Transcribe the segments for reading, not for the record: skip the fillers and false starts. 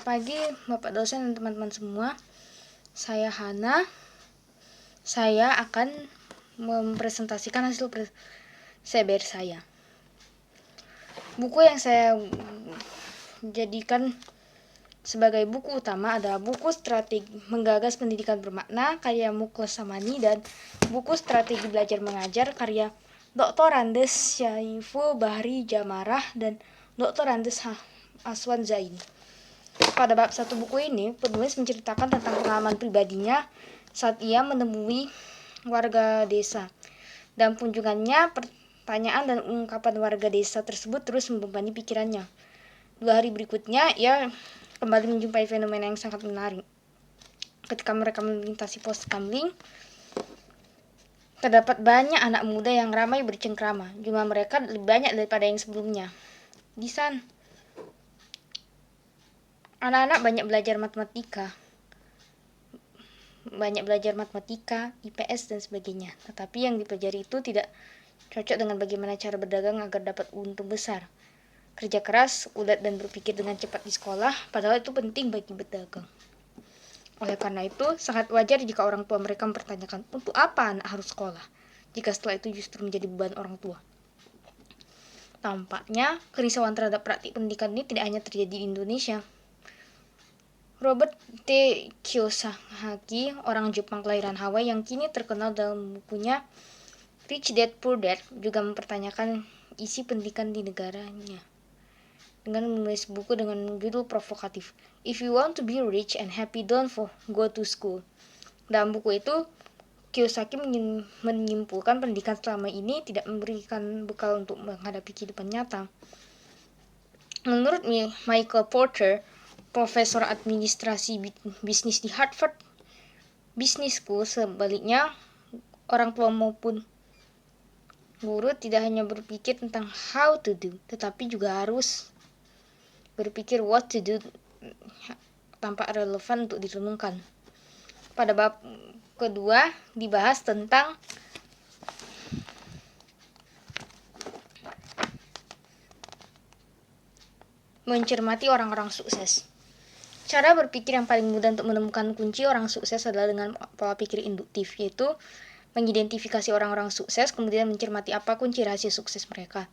pagi Bapak dosen dan teman-teman semua. Saya Hana. Saya akan mempresentasikan hasil CBR saya. Buku yang saya jadikan sebagai buku utama adalah buku Strategi Menggagas Pendidikan Bermakna karya Muklas Samani dan buku Strategi Belajar Mengajar karya Dr. Andes Syaiful Bahri Jamarah dan Dr. Andes Aswan Zain. Pada bab 1 buku ini, penulis menceritakan tentang pengalaman pribadinya saat ia menemui warga desa. Dan kunjungannya, pertanyaan dan ungkapan warga desa tersebut terus membebani pikirannya. 2 hari berikutnya, ia kembali menjumpai fenomena yang sangat menarik. Ketika mereka melintasi pos kamling, terdapat banyak anak muda yang ramai bercengkrama. Jumlah mereka lebih banyak daripada yang sebelumnya. Di sana, anak-anak banyak belajar matematika, IPS, dan sebagainya. Tetapi yang dipelajari itu tidak cocok dengan bagaimana cara berdagang agar dapat untung besar. Kerja keras, ulet, dan berpikir dengan cepat di sekolah, padahal itu penting bagi berdagang. Oleh karena itu, sangat wajar jika orang tua mereka mempertanyakan, untuk apa anak harus sekolah, jika setelah itu justru menjadi beban orang tua. Tampaknya, kerisauan terhadap praktik pendidikan ini tidak hanya terjadi di Indonesia. Robert T. Kiyosaki, orang Jepang kelahiran Hawaii yang kini terkenal dalam bukunya Rich Dad Poor Dad, juga mempertanyakan isi pendidikan di negaranya dengan menulis buku dengan judul provokatif, If You Want to Be Rich and Happy, Don't Go to School. Dalam buku itu, Kiyosaki menyimpulkan pendidikan selama ini tidak memberikan bekal untuk menghadapi kehidupan nyata. Menurut Michael Porter, profesor administrasi bisnis di Harvard Business School, sebaliknya, orang tua maupun guru tidak hanya berpikir tentang how to do, tetapi juga harus berpikir what to do tampak relevan untuk direnungkan. Pada bab kedua dibahas tentang mencermati orang-orang sukses. Cara berpikir yang paling mudah untuk menemukan kunci orang sukses adalah dengan pola pikir induktif, yaitu mengidentifikasi orang-orang sukses, kemudian mencermati apa kunci rahasia sukses mereka.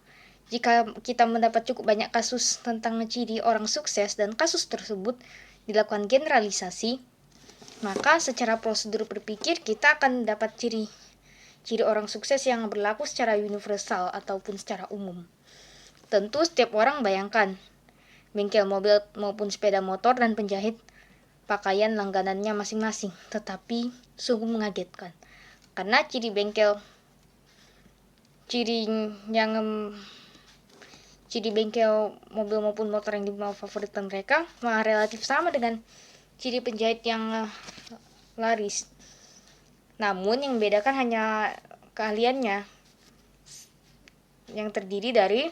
Jika kita mendapat cukup banyak kasus tentang ciri orang sukses dan kasus tersebut dilakukan generalisasi, maka secara prosedur berpikir kita akan mendapat ciri orang sukses yang berlaku secara universal ataupun secara umum. Tentu setiap orang bayangkan bengkel mobil maupun sepeda motor dan penjahit pakaian langganannya masing-masing, tetapi sungguh mengagetkan. Karena ciri bengkel mobil maupun motor yang dimau favoritan mereka malah relatif sama dengan ciri penjahit yang laris. Namun yang membedakan hanya keahliannya, yang terdiri dari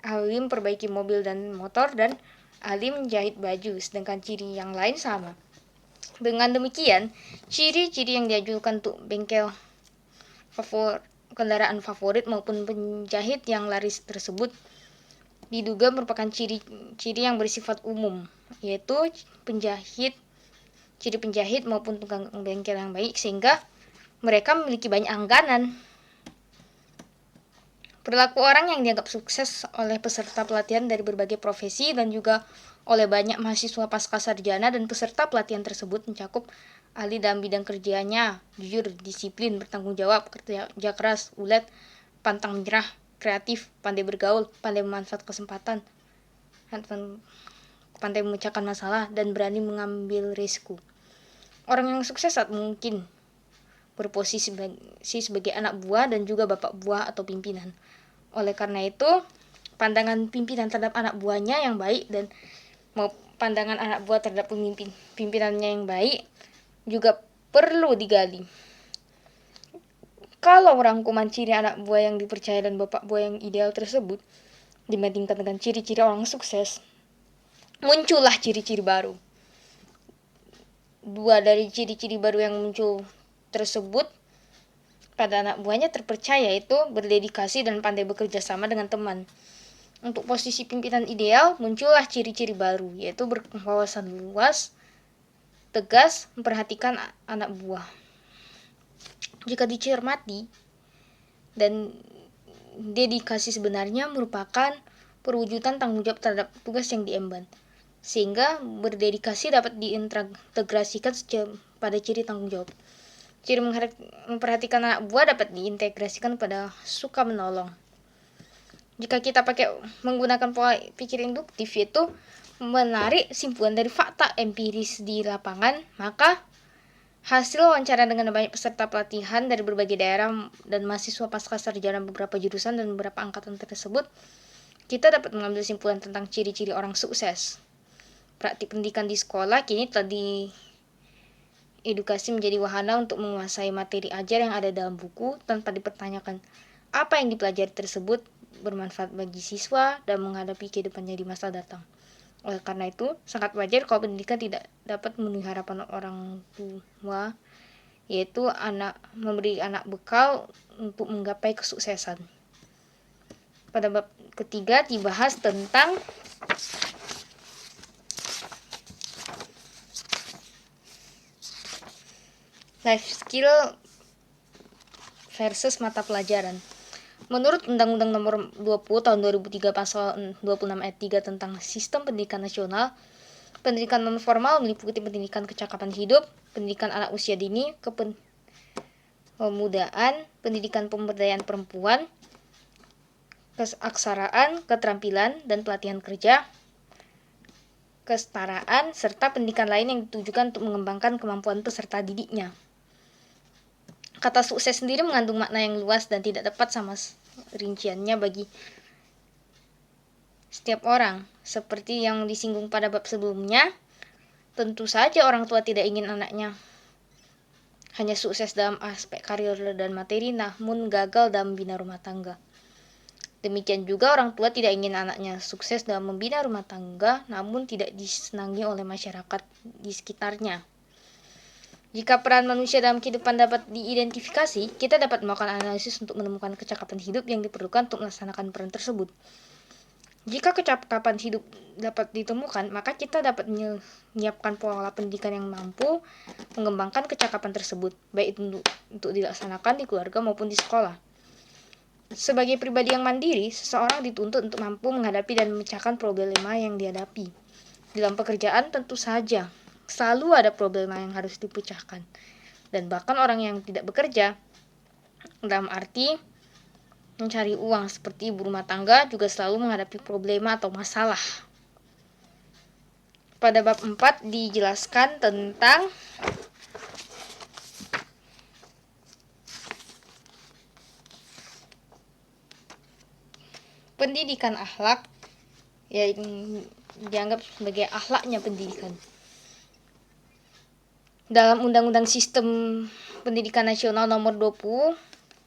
ahli memperbaiki mobil dan motor dan ahli menjahit baju, sedangkan ciri yang lain sama. Dengan demikian, ciri-ciri yang diajukan untuk bengkel kendaraan favorit maupun penjahit yang laris tersebut diduga merupakan ciri yang bersifat umum, yaitu ciri penjahit maupun tukang bengkel yang baik, sehingga mereka memiliki banyak langganan. Perilaku orang yang dianggap sukses oleh peserta pelatihan dari berbagai profesi dan juga oleh banyak mahasiswa pascasarjana dan peserta pelatihan tersebut mencakup ahli dalam bidang kerjanya, jujur, disiplin, bertanggung jawab, kerja keras, ulet, pantang menyerah, kreatif, pandai bergaul, pandai memanfaatkan kesempatan, pandai memecahkan masalah, dan berani mengambil risiko. Orang yang sukses saat mungkin berposisi sebagai anak buah dan juga bapak buah atau pimpinan. Oleh karena itu, pandangan pimpinan terhadap anak buahnya yang baik dan pandangan anak buah terhadap pimpinannya yang baik juga perlu digali. Kalau rangkuman ciri anak buah yang dipercaya dan bapak buah yang ideal tersebut dibandingkan dengan ciri-ciri orang sukses, muncullah ciri-ciri baru. 2 dari ciri-ciri baru yang muncul tersebut pada anak buahnya terpercaya, yaitu berdedikasi dan pandai bekerja sama dengan teman. Untuk posisi pimpinan ideal, muncullah ciri-ciri baru, yaitu berwawasan luas, tegas, memperhatikan anak buah. Jika dicermati, dan dedikasi sebenarnya merupakan perwujudan tanggung jawab terhadap tugas yang diemban, sehingga berdedikasi dapat diintegrasikan pada ciri tanggung jawab. Ciri memperhatikan anak buah dapat diintegrasikan pada suka menolong. Jika kita menggunakan pola pikir induktif, yaitu menarik simpulan dari fakta empiris di lapangan, maka hasil wawancara dengan banyak peserta pelatihan dari berbagai daerah dan mahasiswa pasca sarjana beberapa jurusan dan beberapa angkatan tersebut, kita dapat mengambil simpulan tentang ciri-ciri orang sukses. Praktik pendidikan di sekolah kini telah diedukasi menjadi wahana untuk menguasai materi ajar yang ada dalam buku tanpa dipertanyakan apa yang dipelajari tersebut bermanfaat bagi siswa dan menghadapi kehidupannya di masa datang. Oleh karena itu, sangat wajar kalau pendidikan tidak dapat memenuhi harapan orang tua, yaitu memberi anak bekal untuk menggapai kesuksesan. Pada bab ketiga dibahas tentang life skill versus mata pelajaran. Menurut Undang-Undang Nomor 20 Tahun 2003 Pasal 26 Ayat 3 tentang Sistem Pendidikan Nasional, pendidikan non-formal meliputi pendidikan kecakapan hidup, pendidikan anak usia dini, kepemudaan, pendidikan pemberdayaan perempuan, keaksaraan, keterampilan, dan pelatihan kerja, kesetaraan, serta pendidikan lain yang ditujukan untuk mengembangkan kemampuan peserta didiknya. Kata sukses sendiri mengandung makna yang luas dan tidak tepat sama rinciannya bagi setiap orang. Seperti yang disinggung pada bab sebelumnya, tentu saja orang tua tidak ingin anaknya hanya sukses dalam aspek karir dan materi, namun gagal dalam membina rumah tangga. Demikian juga orang tua tidak ingin anaknya sukses dalam membina rumah tangga, namun tidak disenangi oleh masyarakat di sekitarnya. Jika peran manusia dalam kehidupan dapat diidentifikasi, kita dapat melakukan analisis untuk menemukan kecakapan hidup yang diperlukan untuk melaksanakan peran tersebut. Jika kecakapan hidup dapat ditemukan, maka kita dapat menyiapkan pola pendidikan yang mampu mengembangkan kecakapan tersebut, baik itu untuk dilaksanakan di keluarga maupun di sekolah. Sebagai pribadi yang mandiri, seseorang dituntut untuk mampu menghadapi dan memecahkan problema yang dihadapi. Dalam pekerjaan tentu saja selalu ada problema yang harus dipecahkan. Dan bahkan orang yang tidak bekerja, dalam arti mencari uang seperti ibu rumah tangga, juga selalu menghadapi problema atau masalah. Pada bab 4 dijelaskan tentang pendidikan akhlak, yang dianggap sebagai akhlaknya pendidikan. Dalam Undang-Undang Sistem Pendidikan Nasional Nomor 20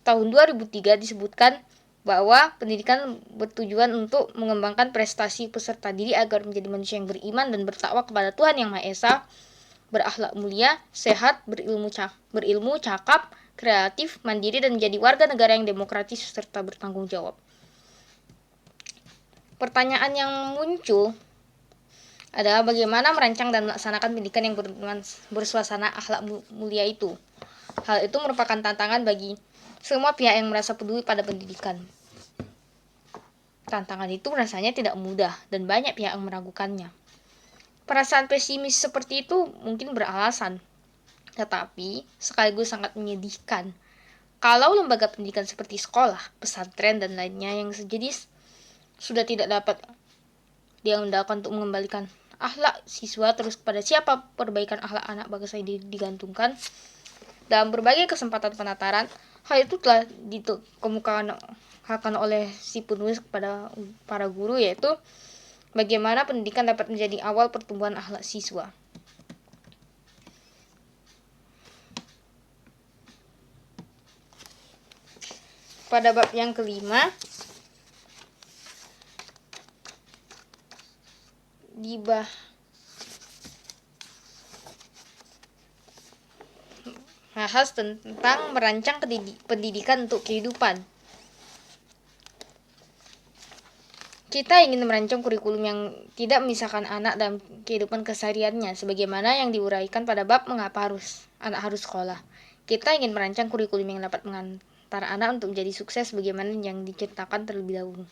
Tahun 2003 disebutkan bahwa pendidikan bertujuan untuk mengembangkan prestasi peserta didik agar menjadi manusia yang beriman dan bertakwa kepada Tuhan Yang Maha Esa, berakhlak mulia, sehat, berilmu, cakap, kreatif, mandiri, dan menjadi warga negara yang demokratis serta bertanggung jawab. Pertanyaan yang muncul adalah bagaimana merancang dan melaksanakan pendidikan yang bersuasana akhlak mulia itu. Hal itu merupakan tantangan bagi semua pihak yang merasa peduli pada pendidikan. Tantangan itu rasanya tidak mudah dan banyak pihak yang meragukannya. Perasaan pesimis seperti itu mungkin beralasan, tetapi sekaligus sangat menyedihkan. Kalau lembaga pendidikan seperti sekolah, pesantren, dan lainnya yang sejenis sudah tidak dapat diandalkan untuk mengembalikan akhlak siswa, terus kepada siapa perbaikan akhlak anak bangsa ini digantungkan. Dalam berbagai kesempatan penataran, hal itu telah dikemukakan oleh si penulis kepada para guru, yaitu bagaimana pendidikan dapat menjadi awal pertumbuhan akhlak siswa. Pada bab yang kelima dibahas tentang merancang pendidikan untuk kehidupan. Kita ingin merancang kurikulum yang tidak memisahkan anak dalam kehidupan kesehariannya, sebagaimana yang diuraikan pada bab mengapa anak harus sekolah. Kita ingin merancang kurikulum yang dapat mengantar anak untuk menjadi sukses sebagaimana yang diceritakan terlebih dahulu.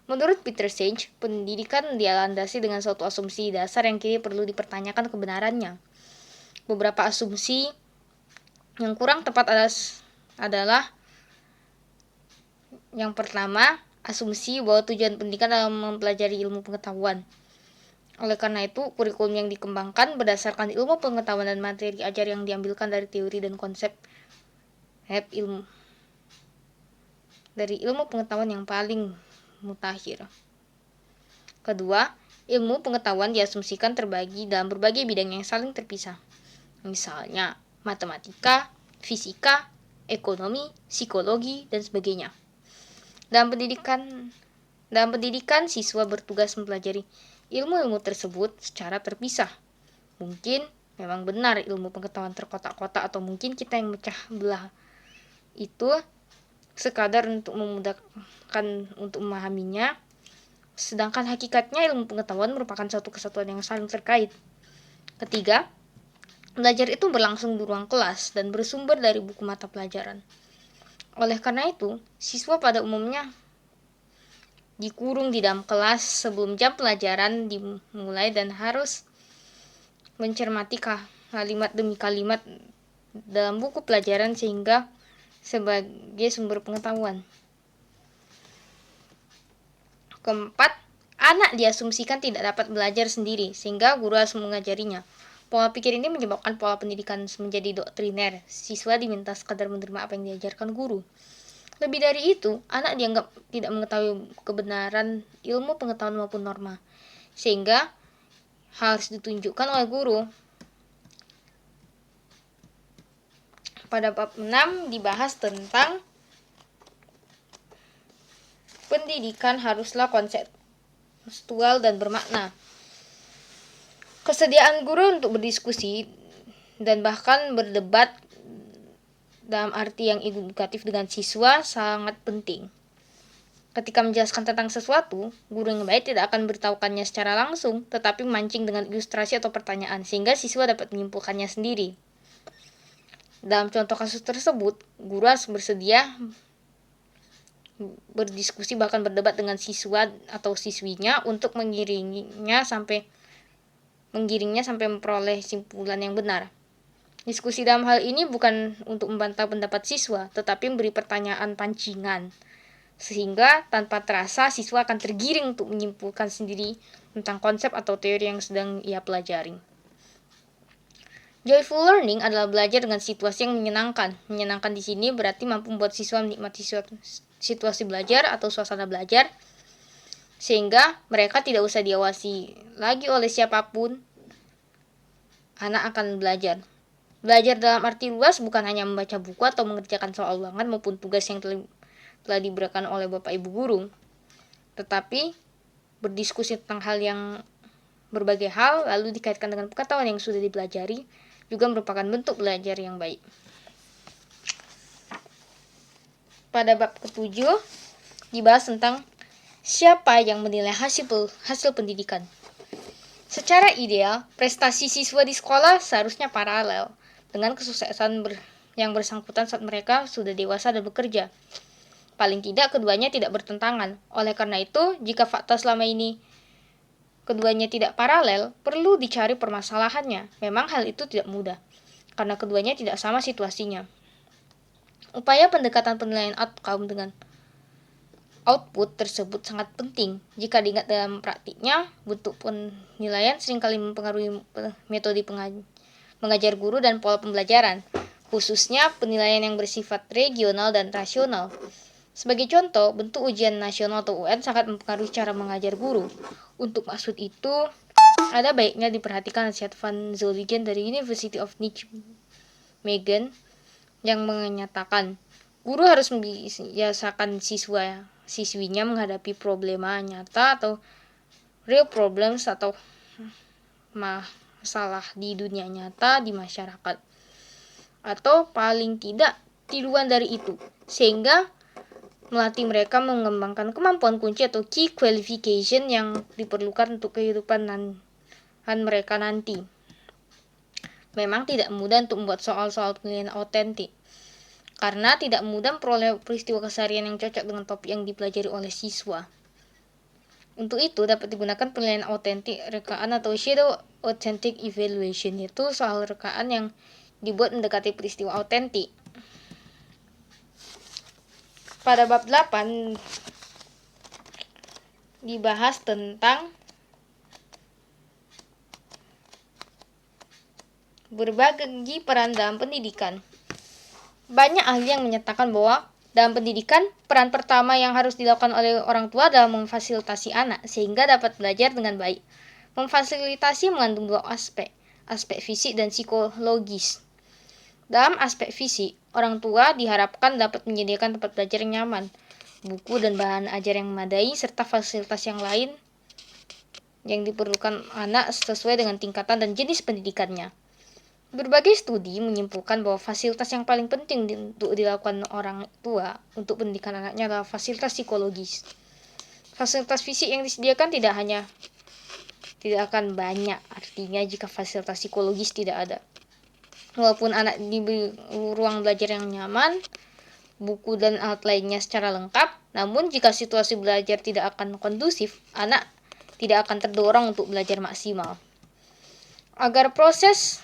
Menurut Peter Sage, pendidikan dilandasi dengan suatu asumsi dasar yang kini perlu dipertanyakan kebenarannya. Beberapa asumsi yang kurang tepat adalah yang pertama, asumsi bahwa tujuan pendidikan adalah mempelajari ilmu pengetahuan. Oleh karena itu, kurikulum yang dikembangkan berdasarkan ilmu pengetahuan dan materi ajar yang diambilkan dari teori dan konsep ilmu pengetahuan yang paling mutakhir. Kedua, ilmu pengetahuan diasumsikan terbagi dalam berbagai bidang yang saling terpisah. Misalnya, matematika, fisika, ekonomi, psikologi, dan sebagainya. Dalam pendidikan, siswa bertugas mempelajari ilmu-ilmu tersebut secara terpisah. Mungkin memang benar ilmu pengetahuan terkotak-kotak, atau mungkin kita yang mecah belah itu sekadar untuk memudahkan untuk memahaminya, sedangkan hakikatnya ilmu pengetahuan merupakan suatu kesatuan yang saling terkait. Ketiga, belajar itu berlangsung di ruang kelas dan bersumber dari buku mata pelajaran. Oleh karena itu, siswa pada umumnya dikurung di dalam kelas sebelum jam pelajaran dimulai dan harus mencermati kalimat demi kalimat dalam buku pelajaran sehingga sebagai sumber pengetahuan. Keempat, anak diasumsikan tidak dapat belajar sendiri sehingga guru harus mengajarinya. Pola pikir ini menyebabkan pola pendidikan menjadi doktriner. Siswa diminta sekadar menerima apa yang diajarkan guru. Lebih dari itu, anak dianggap tidak mengetahui kebenaran ilmu pengetahuan maupun norma, sehingga harus ditunjukkan oleh guru. Pada bab 6 dibahas tentang pendidikan haruslah konseptual dan bermakna. Kesediaan guru untuk berdiskusi dan bahkan berdebat dalam arti yang edukatif dengan siswa sangat penting. Ketika menjelaskan tentang sesuatu, guru yang baik tidak akan beritahukannya secara langsung, tetapi memancing dengan ilustrasi atau pertanyaan, sehingga siswa dapat menyimpulkannya sendiri. Dalam contoh kasus tersebut, guru harus bersedia berdiskusi bahkan berdebat dengan siswa atau siswinya untuk menggiringnya sampai memperoleh kesimpulan yang benar. Diskusi dalam hal ini bukan untuk membantah pendapat siswa, tetapi memberi pertanyaan pancingan. Sehingga tanpa terasa siswa akan tergiring untuk menyimpulkan sendiri tentang konsep atau teori yang sedang ia pelajari. Joyful learning adalah belajar dengan situasi yang menyenangkan. Menyenangkan di sini berarti mampu membuat siswa menikmati situasi belajar atau suasana belajar, sehingga mereka tidak usah diawasi lagi oleh siapapun. Anak akan belajar. Belajar dalam arti luas bukan hanya membaca buku atau mengerjakan soal ulangan maupun tugas yang telah diberikan oleh Bapak Ibu guru, tetapi berdiskusi tentang berbagai hal lalu dikaitkan dengan pengetahuan yang sudah dipelajari juga merupakan bentuk belajar yang baik. Pada bab ke-7 dibahas tentang siapa yang menilai hasil pendidikan. Secara ideal, prestasi siswa di sekolah seharusnya paralel dengan kesuksesan yang bersangkutan saat mereka sudah dewasa dan bekerja. Paling tidak keduanya tidak bertentangan. Oleh karena itu, jika fakta selama ini keduanya tidak paralel, perlu dicari permasalahannya. Memang hal itu tidak mudah, karena keduanya tidak sama situasinya. Upaya pendekatan penilaian outcome dengan output tersebut sangat penting. Jika diingat dalam praktiknya, bentuk penilaian seringkali mempengaruhi metode mengajar guru dan pola pembelajaran, khususnya penilaian yang bersifat regional dan rasional. Sebagai contoh, bentuk ujian nasional atau UN sangat mempengaruhi cara mengajar guru. Untuk maksud itu, ada baiknya diperhatikan nasihat Van Zolligen dari University of Nijmegen yang menyatakan, guru harus membiasakan siswinya menghadapi problema nyata atau real problems atau masalah di dunia nyata di masyarakat, atau paling tidak tiruan dari itu, sehingga melatih mereka mengembangkan kemampuan kunci atau key qualification yang diperlukan untuk kehidupan mereka nanti. Memang tidak mudah untuk membuat soal-soal penilaian autentik, karena tidak mudah memperoleh peristiwa keseharian yang cocok dengan topik yang dipelajari oleh siswa. Untuk itu dapat digunakan penilaian autentik rekaan atau shadow authentic evaluation, yaitu soal rekaan yang dibuat mendekati peristiwa autentik. Pada bab 8 dibahas tentang berbagi peran dalam pendidikan. Banyak ahli yang menyatakan bahwa dalam pendidikan, peran pertama yang harus dilakukan oleh orang tua adalah memfasilitasi anak sehingga dapat belajar dengan baik. Memfasilitasi mengandung dua aspek fisik dan psikologis. Dalam aspek fisik, orang tua diharapkan dapat menyediakan tempat belajar yang nyaman, buku dan bahan ajar yang memadai, serta fasilitas yang lain yang diperlukan anak sesuai dengan tingkatan dan jenis pendidikannya. Berbagai studi menyimpulkan bahwa fasilitas yang paling penting untuk dilakukan orang tua untuk pendidikan anaknya adalah fasilitas psikologis. Fasilitas fisik yang disediakan tidak akan banyak, artinya jika fasilitas psikologis tidak ada. Walaupun anak diberi ruang belajar yang nyaman, buku dan alat lainnya secara lengkap, namun jika situasi belajar tidak akan kondusif, anak tidak akan terdorong untuk belajar maksimal. Agar proses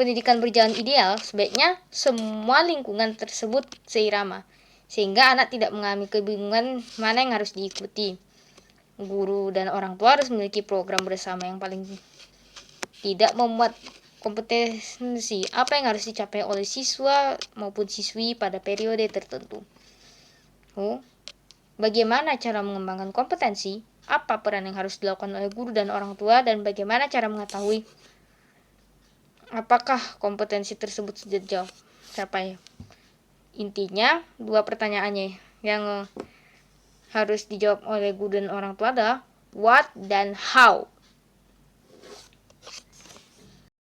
pendidikan berjalan ideal, sebaiknya semua lingkungan tersebut seirama, sehingga anak tidak mengalami kebingungan mana yang harus diikuti. Guru dan orang tua harus memiliki program bersama yang paling tidak memuat kompetensi apa yang harus dicapai oleh siswa maupun siswi pada periode tertentu. Bagaimana cara mengembangkan kompetensi? Apa peran yang harus dilakukan oleh guru dan orang tua, dan bagaimana cara mengetahui apakah kompetensi tersebut sudah tercapai? Intinya, dua pertanyaannya yang harus dijawab oleh guru dan orang tua adalah what dan how.